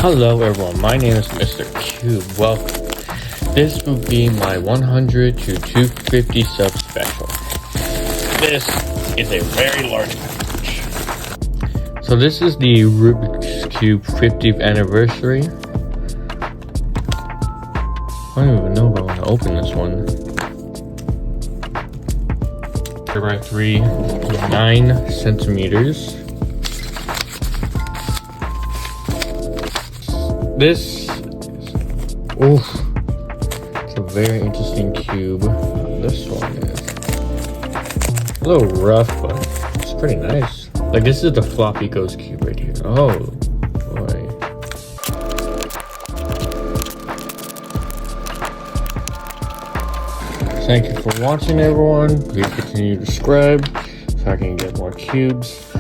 Hello everyone, my name is Mr. Cube. Welcome. This will be my 100 to 250 sub special. This is a very large package. So this is the Rubik's Cube 50th anniversary. I don't even know if I want to open this one. 3 by 3, 9 centimeters. This is, it's a very interesting cube. This one is a little rough, but it's pretty nice. Like, this is the floppy ghost cube right here. Oh boy. Thank you for watching, everyone. Please continue to subscribe so I can get more cubes.